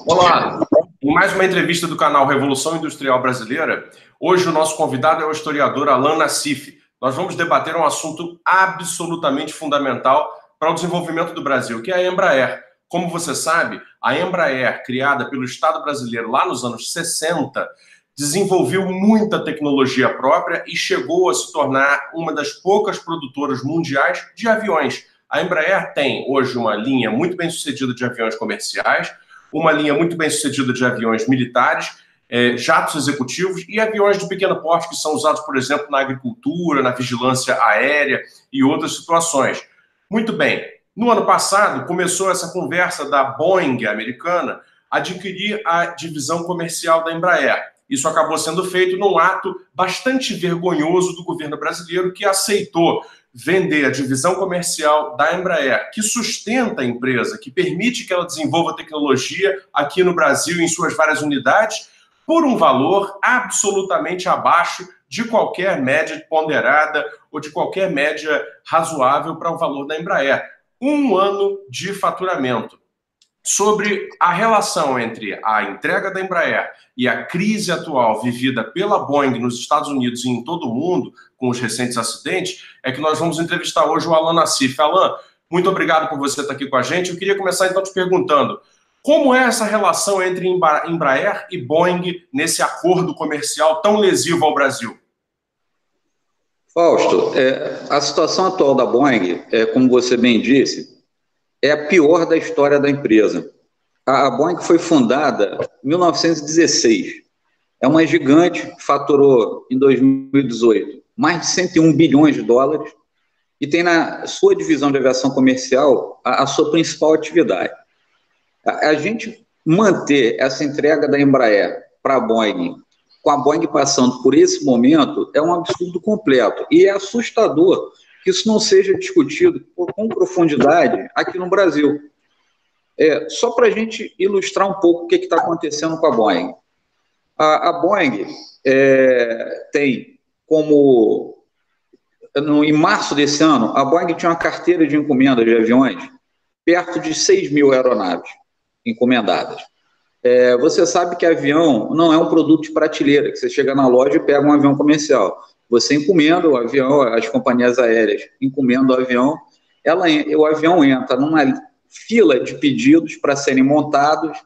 Olá, em mais uma entrevista do canal Revolução Industrial Brasileira, hoje o nosso convidado é o historiador Alan Nassif. Nós vamos debater um assunto absolutamente fundamental para o desenvolvimento do Brasil, que é a Embraer. Como você sabe, a Embraer, criada pelo Estado brasileiro lá nos anos 60, desenvolveu muita tecnologia própria e chegou a se tornar uma das poucas produtoras mundiais de aviões. A Embraer tem hoje uma linha muito bem sucedida de aviões comerciais, uma linha muito bem sucedida de aviões militares, jatos executivos e aviões de pequeno porte que são usados, por exemplo, na agricultura, na vigilância aérea e outras situações. Muito bem, no ano passado começou essa conversa da Boeing americana adquirir a divisão comercial da Embraer. Isso acabou sendo feito num ato bastante vergonhoso do governo brasileiro, que aceitou vender a divisão comercial da Embraer, que sustenta a empresa, que permite que ela desenvolva tecnologia aqui no Brasil em suas várias unidades, por um valor absolutamente abaixo de qualquer média ponderada ou de qualquer média razoável para o valor da Embraer. Um ano de faturamento. Sobre a relação entre a entrega da Embraer e a crise atual vivida pela Boeing nos Estados Unidos e em todo o mundo, com os recentes acidentes, é que nós vamos entrevistar hoje o Alan Nassif. Alan, muito obrigado por você estar aqui com a gente. Eu queria começar então te perguntando, como é essa relação entre Embraer e Boeing nesse acordo comercial tão lesivo ao Brasil? Fausto, a situação atual da Boeing, como você bem disse, é a pior da história da empresa. A Boeing foi fundada em 1916. É uma gigante, faturou em 2018 mais de 101 bilhões de dólares e tem na sua divisão de aviação comercial a sua principal atividade. A gente manter essa entrega da Embraer para a Boeing, com a Boeing passando por esse momento, é um absurdo completo. E é assustador que isso não seja discutido com profundidade aqui no Brasil. Só para a gente ilustrar um pouco o que está acontecendo com a Boeing. A Boeing tem como... em março desse ano, a Boeing tinha uma carteira de encomenda de aviões perto de 6 mil aeronaves encomendadas. Você sabe que avião não é um produto de prateleira, que você chega na loja e pega um avião comercial. Você encomenda o avião, as companhias aéreas encomendam o avião, o avião entra numa fila de pedidos para serem montados,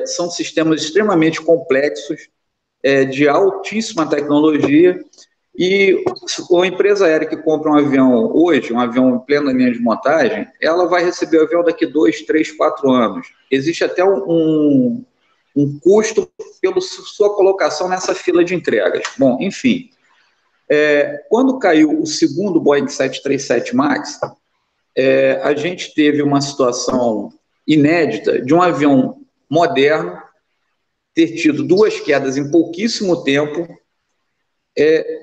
são sistemas extremamente complexos, de altíssima tecnologia, e a empresa aérea que compra um avião hoje, um avião em plena linha de montagem, ela vai receber o avião daqui 2, 3, 4 anos. Existe até um custo pela sua colocação nessa fila de entregas. Bom, enfim, quando caiu o segundo Boeing 737 MAX, a gente teve uma situação inédita de um avião moderno ter tido 2 quedas em pouquíssimo tempo,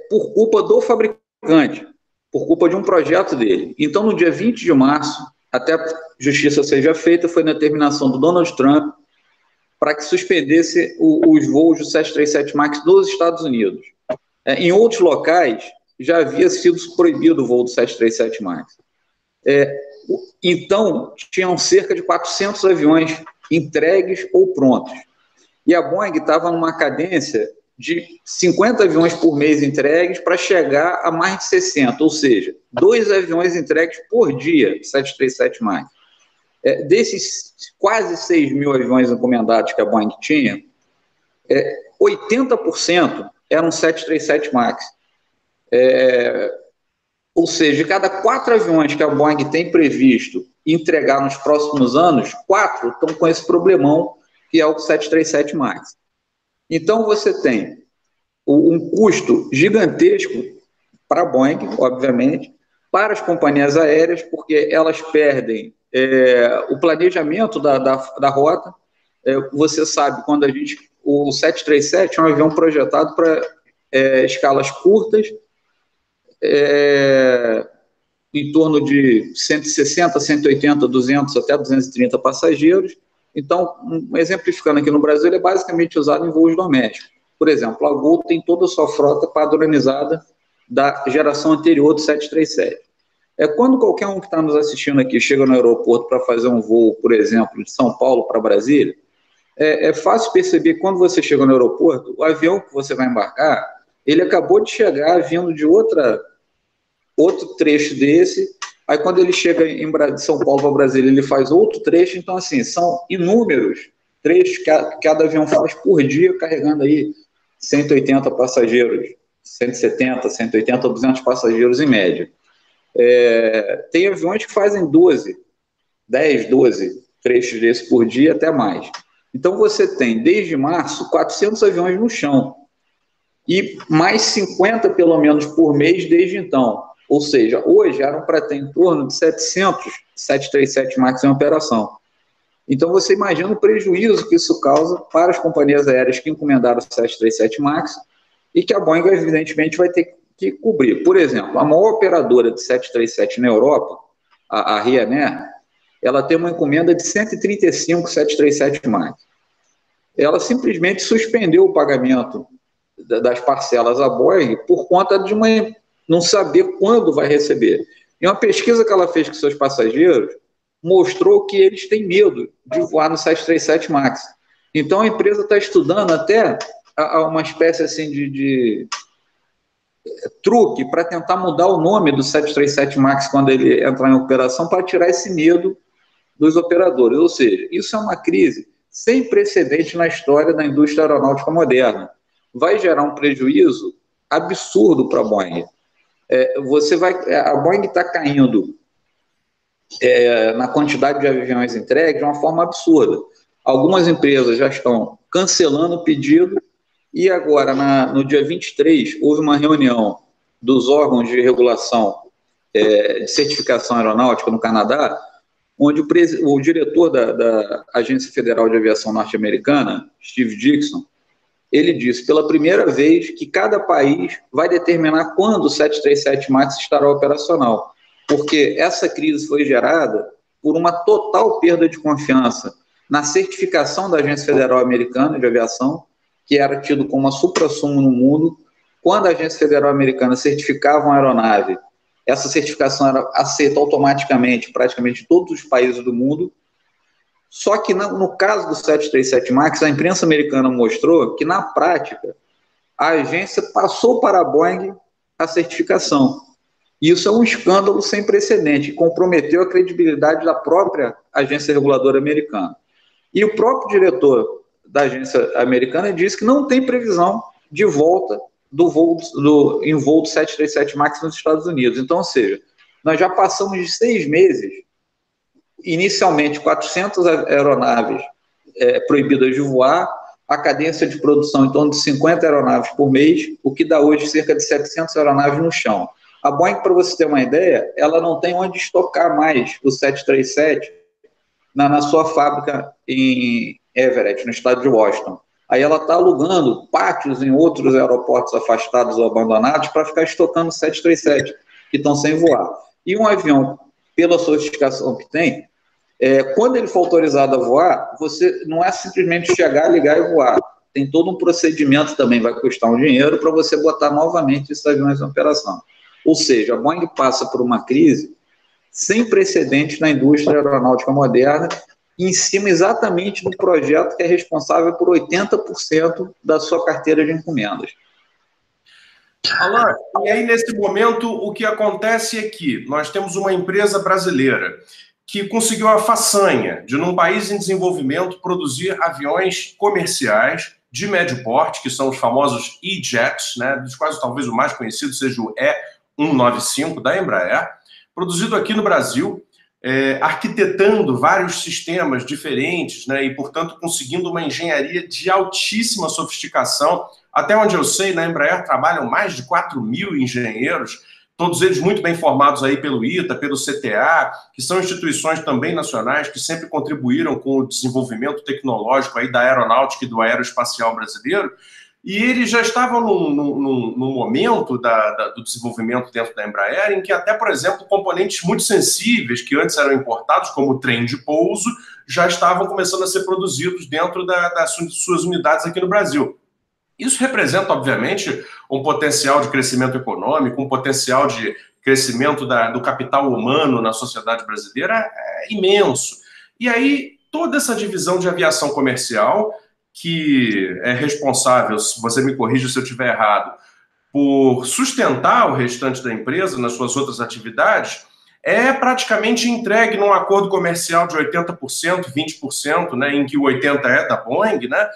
por culpa do fabricante, por culpa de um projeto dele. Então, no dia 20 de março, até a justiça seja feita, foi na determinação do Donald Trump para que suspendesse os voos do 737 MAX dos Estados Unidos. Em outros locais, já havia sido proibido o voo do 737 MAX. Então, tinham cerca de 400 aviões entregues ou prontos. E a Boeing estava numa cadência de 50 aviões por mês entregues para chegar a mais de 60, ou seja, 2 aviões entregues por dia, 737 MAX. Desses quase 6 mil aviões encomendados que a Boeing tinha, 80% eram 737 MAX. Ou seja, de cada 4 aviões que a Boeing tem previsto entregar nos próximos anos, 4 estão com esse problemão, que é o 737 MAX. Então, você tem um custo gigantesco para a Boeing, obviamente, para as companhias aéreas, porque elas perdem o planejamento da rota. Você sabe, o 737 é um avião projetado para escalas curtas, em torno de 160, 180, 200, até 230 passageiros. Então, exemplificando aqui no Brasil, ele é basicamente usado em voos domésticos. Por exemplo, a Gol tem toda a sua frota padronizada da geração anterior do 737. Quando qualquer um que está nos assistindo aqui chega no aeroporto para fazer um voo, por exemplo, de São Paulo para Brasília, é fácil perceber quando você chega no aeroporto, o avião que você vai embarcar, ele acabou de chegar vindo de outro trecho desse, aí quando ele chega de São Paulo para Brasília, ele faz outro trecho, então assim, são inúmeros trechos que cada avião faz por dia, carregando aí 180 passageiros, 170, 180, 200 passageiros em média. Tem aviões que fazem 10, 12 trechos desses por dia, até mais. Então você tem, desde março, 400 aviões no chão, e mais 50 pelo menos por mês desde então. Ou seja, hoje eram para ter em torno de 700 737 MAX em operação. Então você imagina o prejuízo que isso causa para as companhias aéreas que encomendaram o 737 MAX e que a Boeing, evidentemente, vai ter que cobrir. Por exemplo, a maior operadora de 737 na Europa, a Ryanair, ela tem uma encomenda de 135 737 MAX. Ela simplesmente suspendeu o pagamento das parcelas à Boeing por conta de não saber quando vai receber. E uma pesquisa que ela fez com seus passageiros mostrou que eles têm medo de voar no 737 MAX. Então a empresa está estudando até uma espécie assim de truque para tentar mudar o nome do 737 MAX quando ele entrar em operação, para tirar esse medo dos operadores. Ou seja, isso é uma crise sem precedente na história da indústria aeronáutica moderna. Vai gerar um prejuízo absurdo para a Boeing. A Boeing está caindo na quantidade de aviões entregues de uma forma absurda. Algumas empresas já estão cancelando o pedido e agora, no dia 23, houve uma reunião dos órgãos de regulação de certificação aeronáutica no Canadá, onde o diretor da Agência Federal de Aviação Norte-Americana, Steve Dickson, ele disse pela primeira vez que cada país vai determinar quando o 737 MAX estará operacional, porque essa crise foi gerada por uma total perda de confiança na certificação da Agência Federal Americana de Aviação, que era tido como uma suprassumo no mundo. Quando a Agência Federal Americana certificava uma aeronave, essa certificação era aceita automaticamente praticamente em todos os países do mundo. Só que no caso do 737 MAX, a imprensa americana mostrou que, na prática, a agência passou para a Boeing a certificação. Isso é um escândalo sem precedente, comprometeu a credibilidade da própria agência reguladora americana. E o próprio diretor da agência americana disse que não tem previsão de volta em voo do 737 MAX nos Estados Unidos. Então, ou seja, nós já passamos de 6 meses, inicialmente 400 aeronaves proibidas de voar, a cadência de produção em torno de 50 aeronaves por mês, o que dá hoje cerca de 700 aeronaves no chão. A Boeing, para você ter uma ideia, ela não tem onde estocar mais o 737 na sua fábrica em Everett, no estado de Washington. Aí ela está alugando pátios em outros aeroportos afastados ou abandonados para ficar estocando 737, que estão sem voar. E um avião, pela sofisticação que tem, quando ele for autorizado a voar, você não é simplesmente chegar, ligar e voar. Tem todo um procedimento também, vai custar um dinheiro para você botar novamente esses aviões em operação. Ou seja, a Boeing passa por uma crise sem precedentes na indústria aeronáutica moderna, em cima exatamente do projeto que é responsável por 80% da sua carteira de encomendas. Alain, e aí nesse momento o que acontece é que nós temos uma empresa brasileira que conseguiu a façanha de, num país em desenvolvimento, produzir aviões comerciais de médio porte, que são os famosos E-Jets, né, dos quais talvez o mais conhecido seja o E195 da Embraer, produzido aqui no Brasil, arquitetando vários sistemas diferentes, né, e, portanto, conseguindo uma engenharia de altíssima sofisticação. Até onde eu sei, na Embraer trabalham mais de 4.000 engenheiros, todos eles muito bem formados aí pelo ITA, pelo CTA, que são instituições também nacionais que sempre contribuíram com o desenvolvimento tecnológico aí da aeronáutica e do aeroespacial brasileiro. E eles já estavam num momento do desenvolvimento dentro da Embraer em que até, por exemplo, componentes muito sensíveis que antes eram importados, como o trem de pouso, já estavam começando a ser produzidos dentro das suas unidades aqui no Brasil. Isso representa, obviamente, um potencial de crescimento econômico, um potencial de crescimento do capital humano na sociedade brasileira imenso. E aí toda essa divisão de aviação comercial, que é responsável, se você me corrija se eu estiver errado, por sustentar o restante da empresa nas suas outras atividades, é praticamente entregue num acordo comercial de 80%, 20%, né, em que o 80% é da Boeing, né,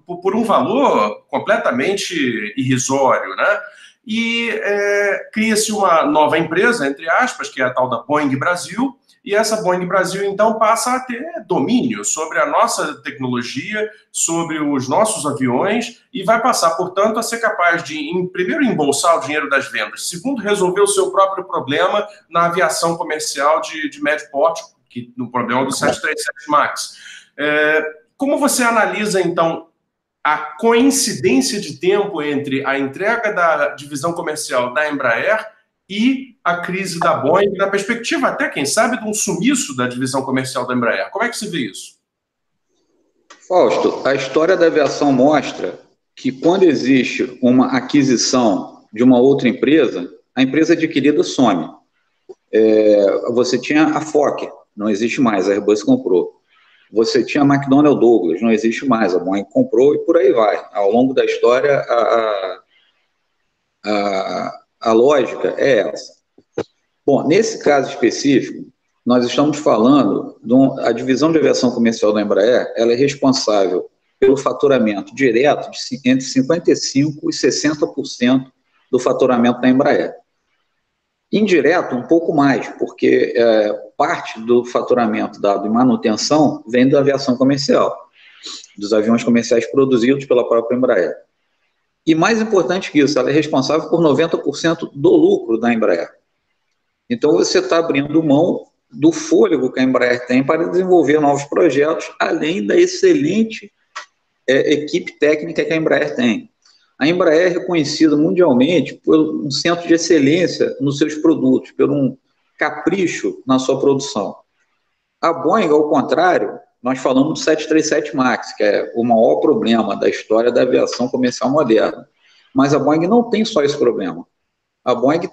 por um valor completamente irrisório, né? E cria-se uma nova empresa, entre aspas, que é a tal da Boeing Brasil, e essa Boeing Brasil, então, passa a ter domínio sobre a nossa tecnologia, sobre os nossos aviões, e vai passar, portanto, a ser capaz de, primeiro, embolsar o dinheiro das vendas, segundo, resolver o seu próprio problema na aviação comercial de médio porte, no problema do 737 MAX. Como você analisa, então, a coincidência de tempo entre a entrega da divisão comercial da Embraer e a crise da Boeing, na perspectiva até, quem sabe, de um sumiço da divisão comercial da Embraer? Como é que se vê isso? Fausto, a história da aviação mostra que quando existe uma aquisição de uma outra empresa, a empresa adquirida some. Você tinha a Fokker, não existe mais, a Airbus comprou. Você tinha a McDonnell Douglas, não existe mais, a Boeing comprou e por aí vai. Ao longo da história, a lógica é essa. Bom, nesse caso específico, nós estamos falando a divisão de aviação comercial da Embraer, ela é responsável pelo faturamento direto de entre 55% e 60% do faturamento da Embraer. Indireto, um pouco mais, porque parte do faturamento dado em manutenção vem da aviação comercial, dos aviões comerciais produzidos pela própria Embraer. E mais importante que isso, ela é responsável por 90% do lucro da Embraer. Então, você está abrindo mão do fôlego que a Embraer tem para desenvolver novos projetos, além da excelente equipe técnica que a Embraer tem. A Embraer é reconhecida mundialmente por um centro de excelência nos seus produtos, por um capricho na sua produção. A Boeing, ao contrário, nós falamos do 737 MAX, que é o maior problema da história da aviação comercial moderna. Mas a Boeing não tem só esse problema. A Boeing,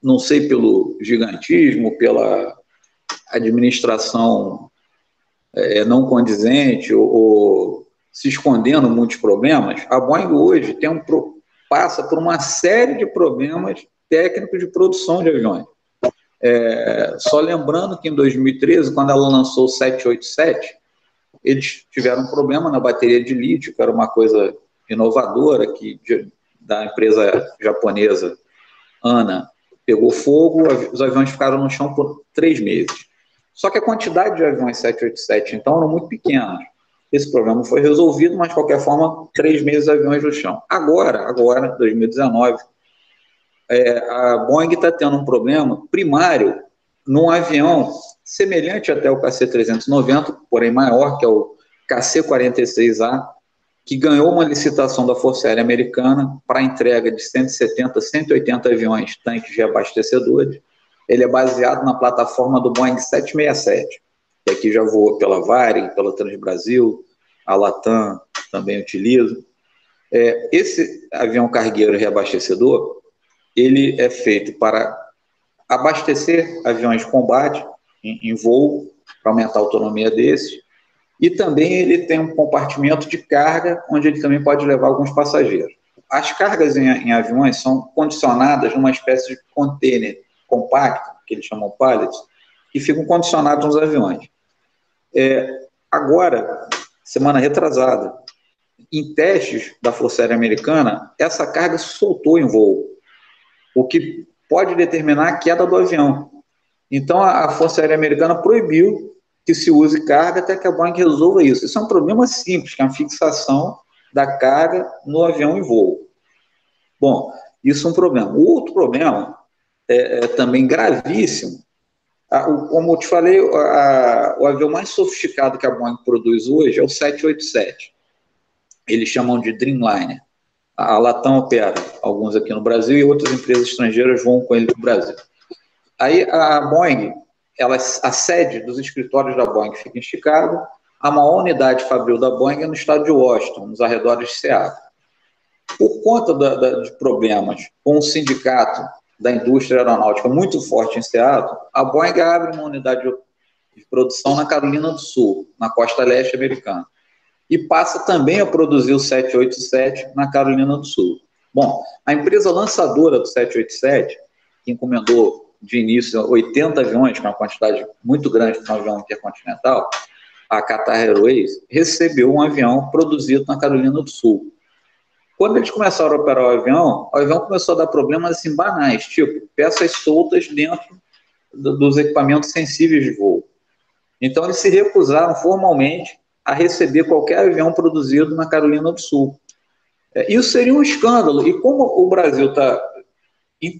não sei pelo gigantismo, pela administração não condizente ou se escondendo muitos problemas, a Boeing hoje passa por uma série de problemas técnicos de produção de aviões. Só lembrando que em 2013, quando ela lançou o 787, eles tiveram um problema na bateria de lítio, que era uma coisa inovadora, da empresa japonesa ANA, pegou fogo, os aviões ficaram no chão por 3 meses. Só que a quantidade de aviões 787, então, era muito pequena. Esse problema foi resolvido, mas, de qualquer forma, 3 meses aviões no chão. Agora, 2019, a Boeing está tendo um problema primário num avião semelhante até ao KC-390, porém maior, que é o KC-46A, que ganhou uma licitação da Força Aérea Americana para entrega de 170, 180 aviões, tanques reabastecedores. Ele é baseado na plataforma do Boeing 767, que aqui já voou pela Varig, pela Transbrasil, a Latam também utiliza. Esse avião cargueiro reabastecedor, ele é feito para abastecer aviões de combate em voo, para aumentar a autonomia desses, e também ele tem um compartimento de carga, onde ele também pode levar alguns passageiros. As cargas em aviões são condicionadas numa espécie de container compacto, que eles chamam pallets, que ficam condicionados nos aviões. Agora, semana retrasada, em testes da Força Aérea Americana, essa carga se soltou em voo, o que pode determinar a queda do avião. Então, a Força Aérea Americana proibiu que se use carga até que a Boeing resolva isso. Isso é um problema simples, que é a fixação da carga no avião em voo. Bom, isso é um problema. O outro problema também gravíssimo. Como eu te falei, o avião mais sofisticado que a Boeing produz hoje é o 787. Eles chamam de Dreamliner. A Latam opera alguns aqui no Brasil e outras empresas estrangeiras vão com ele para o Brasil. Aí a Boeing, a sede dos escritórios da Boeing fica em Chicago, a maior unidade fabril da Boeing é no estado de Washington, nos arredores de Seattle. Por conta de problemas com o sindicato da indústria aeronáutica muito forte em Seattle, a Boeing abre uma unidade de produção na Carolina do Sul, na costa leste americana. E passa também a produzir o 787 na Carolina do Sul. Bom, a empresa lançadora do 787, que encomendou de início 80 aviões, que é uma quantidade muito grande para um avião intercontinental, a Qatar Airways, recebeu um avião produzido na Carolina do Sul. Quando eles começaram a operar o avião começou a dar problemas assim, banais, tipo peças soltas dentro dos equipamentos sensíveis de voo. Então, eles se recusaram formalmente a receber qualquer avião produzido na Carolina do Sul. Isso seria um escândalo. E como o Brasil está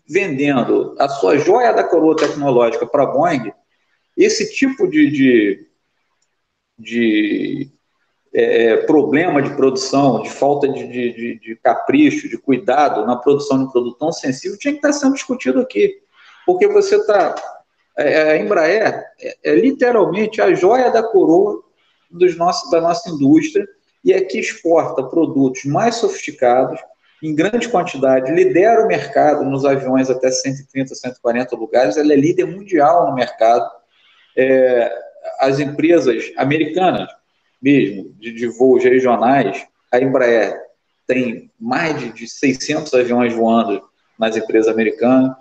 vendendo a sua joia da coroa tecnológica para a Boeing, esse tipo de problema de produção, de falta de capricho, de cuidado na produção de um produto tão sensível, tinha que estar sendo discutido aqui. Porque você está... a Embraer é literalmente a joia da coroa da nossa indústria, e é que exporta produtos mais sofisticados, em grande quantidade, lidera o mercado nos aviões até 130, 140 lugares, ela é líder mundial no mercado. As empresas americanas, mesmo, de voos regionais, a Embraer tem mais de 600 aviões voando nas empresas americanas.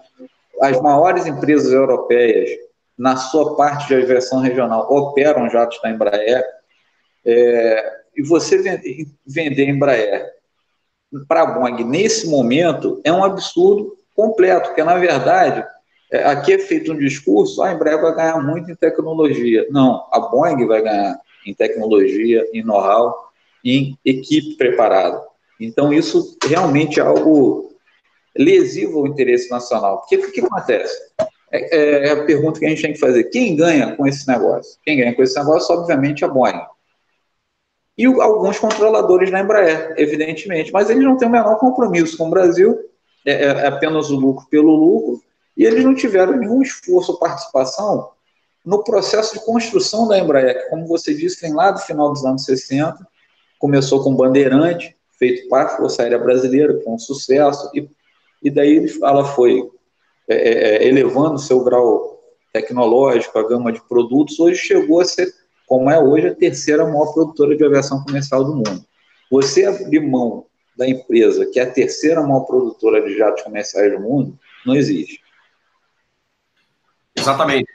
As maiores empresas europeias, na sua parte de aviação regional, operam jatos da Embraer. E você vender Embraer para a Boeing nesse momento é um absurdo completo, porque, na verdade, aqui é feito um discurso, a Embraer vai ganhar muito em tecnologia. Não, a Boeing vai ganhar em tecnologia, em know-how, em equipe preparada. Então, isso realmente é algo lesivo ao interesse nacional. Porque o que acontece? É a pergunta que a gente tem que fazer. Quem ganha com esse negócio? Quem ganha com esse negócio, obviamente, é a Boeing. E alguns controladores da Embraer, evidentemente. Mas eles não têm o menor compromisso com o Brasil, é apenas o lucro pelo lucro, e eles não tiveram nenhum esforço ou participação no processo de construção da Embraer, que, como você disse, tem lá do final dos anos 60, começou com Bandeirante, feito para a Força Aérea Brasileira, com um sucesso, e daí ela foi elevando seu grau tecnológico, a gama de produtos, hoje chegou a ser, como é hoje, a terceira maior produtora de aviação comercial do mundo. Você abrir mão da empresa, que é a terceira maior produtora de jatos comerciais do mundo, não existe. Exatamente.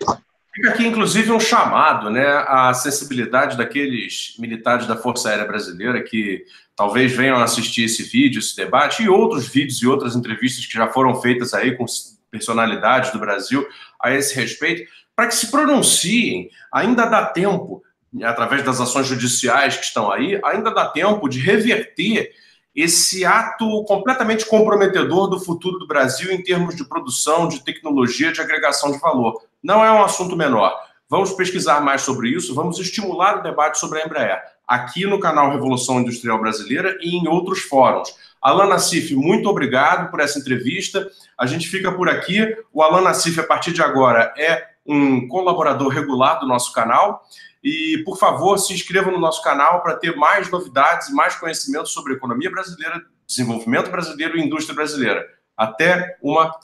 Fica aqui, inclusive, um chamado, né, à sensibilidade daqueles militares da Força Aérea Brasileira que talvez venham assistir esse vídeo, esse debate, e outros vídeos e outras entrevistas que já foram feitas aí com personalidades do Brasil a esse respeito, para que se pronunciem. Ainda dá tempo, através das ações judiciais que estão aí, ainda dá tempo de reverter esse ato completamente comprometedor do futuro do Brasil em termos de produção, de tecnologia, de agregação de valor. Não é um assunto menor. Vamos pesquisar mais sobre isso, vamos estimular o debate sobre a Embraer, aqui no canal Revolução Industrial Brasileira e em outros fóruns. Alan Nassif, muito obrigado por essa entrevista. A gente fica por aqui. O Alan Nassif, a partir de agora, é um colaborador regular do nosso canal. E, por favor, se inscreva no nosso canal para ter mais novidades e mais conhecimento sobre a economia brasileira, desenvolvimento brasileiro e indústria brasileira. Até uma